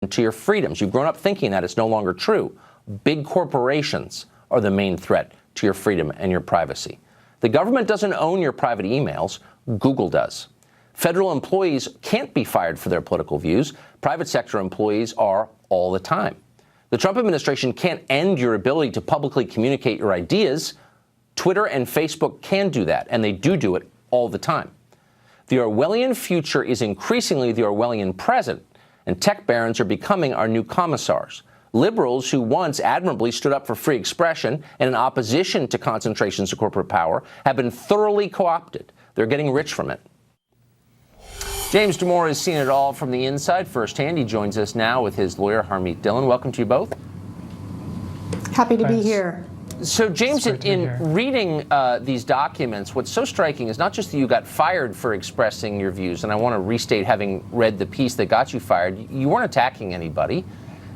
to your freedoms. You've grown up thinking that it's no longer true. Big corporations are the main threat to your freedom and your privacy. The government doesn't own your private emails. Google does. Federal employees can't be fired for their political views. Private sector employees are all the time. The Trump administration can't end your ability to publicly communicate your ideas. Twitter and Facebook can do that, and they do it all the time. The Orwellian future is increasingly the Orwellian present, and tech barons are becoming our new commissars. Liberals who once admirably stood up for free expression and in opposition to concentrations of corporate power have been thoroughly co-opted. They're getting rich from it. James Damore has seen it all from the inside firsthand. He joins us now with his lawyer, Harmeet Dhillon. Welcome to you both. Happy to be here. So, James, in reading these documents, what's so striking is not just that you got fired for expressing your views, and I want to restate, having read the piece that got you fired, you weren't attacking anybody,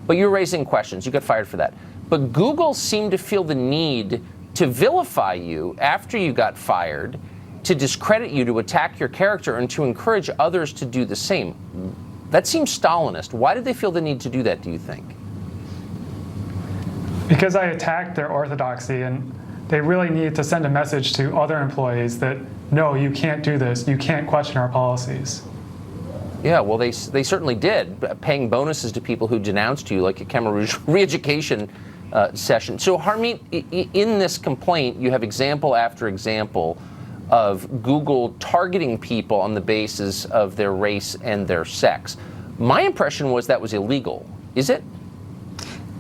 but you were raising questions. You got fired for that. But Google seemed to feel the need to vilify you after you got fired, to discredit you, to attack your character, and to encourage others to do the same. That seems Stalinist. Why did they feel the need to do that, do you think? Because I attacked their orthodoxy, and they really need to send a message to other employees that, no, you can't do this. You can't question our policies. Yeah, well, they certainly did, paying bonuses to people who denounced you, like a Khmer Rouge re-education session. So, Harmeet, in this complaint, you have example after example of Google targeting people on the basis of their race and their sex. My impression was that was illegal. Is it?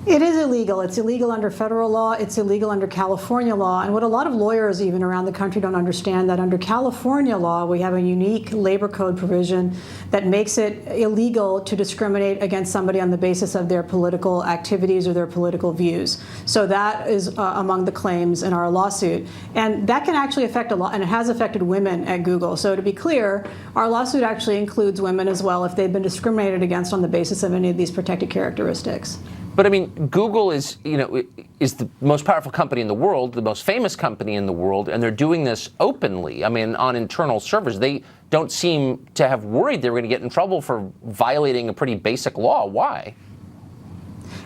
It is illegal. It's illegal under federal law. It's illegal under California law. And what a lot of lawyers even around the country don't understand, that under California law, we have a unique labor code provision that makes it illegal to discriminate against somebody on the basis of their political activities or their political views. So that is among the claims in our lawsuit. And that can actually affect a lot, and it has affected women at Google. So to be clear, our lawsuit actually includes women as well if they've been discriminated against on the basis of any of these protected characteristics. But I mean, Google is the most powerful company in the world, the most famous company in the world, and they're doing this openly. I mean, on internal servers, they don't seem to have worried they were going to get in trouble for violating a pretty basic law. Why?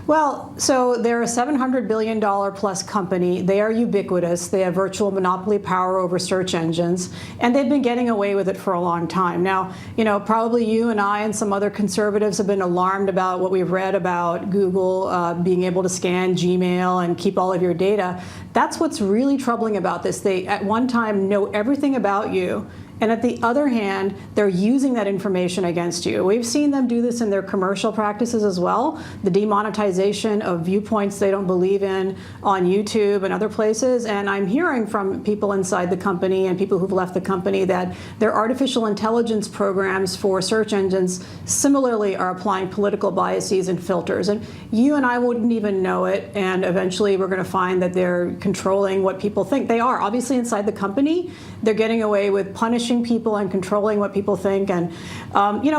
Well, so they're a $700 billion plus company. They are ubiquitous. They have virtual monopoly power over search engines, and they've been getting away with it for a long time. Now, probably you and I and some other conservatives have been alarmed about what we've read about Google being able to scan Gmail and keep all of your data. That's what's really troubling about this. They, at one time, know everything about you. And at the other hand, they're using that information against you. We've seen them do this in their commercial practices as well. The demonetization of viewpoints they don't believe in on YouTube and other places. And I'm hearing from people inside the company and people who've left the company that their artificial intelligence programs for search engines similarly are applying political biases and filters. And you and I wouldn't even know it. And eventually we're going to find that they're controlling what people think. They are. Obviously inside the company, they're getting away with punishing people and controlling what people think. And,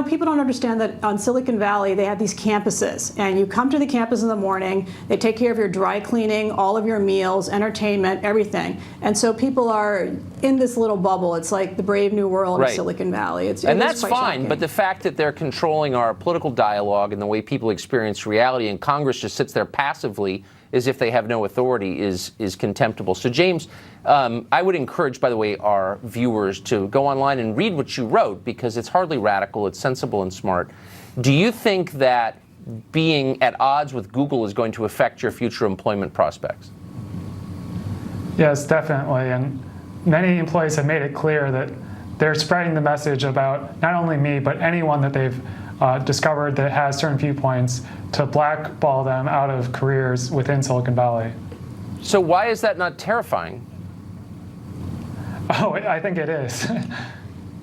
people don't understand that on Silicon Valley, they have these campuses. And you come to the campus in the morning, they take care of your dry cleaning, all of your meals, entertainment, everything. And so people are in this little bubble. It's like the brave new world of Silicon Valley. And that's fine, shocking. But the fact that they're controlling our political dialogue and the way people experience reality, and Congress just sits there passively as if they have no authority, is contemptible. So, James, I would encourage, by the way, our viewers to go online and read what you wrote, because it's hardly radical, it's sensible and smart. Do you think that being at odds with Google is going to affect your future employment prospects? Yes, definitely. And many employees have made it clear that they're spreading the message about not only me, but anyone that they've discovered that has certain viewpoints, to blackball them out of careers within Silicon Valley. So why is that not terrifying? Oh, I think it is.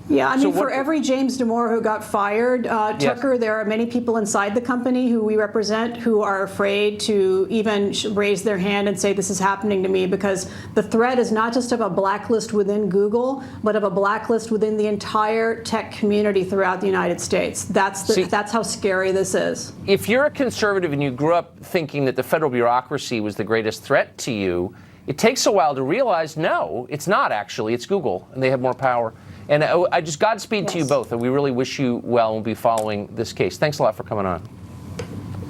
Yeah, I mean, for every James Damore who got fired, Tucker, there are many people inside the company who we represent who are afraid to even raise their hand and say, this is happening to me, because the threat is not just of a blacklist within Google, but of a blacklist within the entire tech community throughout the United States. That's how scary this is. If you're a conservative and you grew up thinking that the federal bureaucracy was the greatest threat to you, it takes a while to realize, no, it's not actually. It's Google, and they have more power. And I just Godspeed to you both, and we really wish you well and we'll be following this case. Thanks a lot for coming on.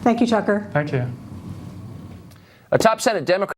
Thank you, Tucker. Thank you. A top Senate Democrat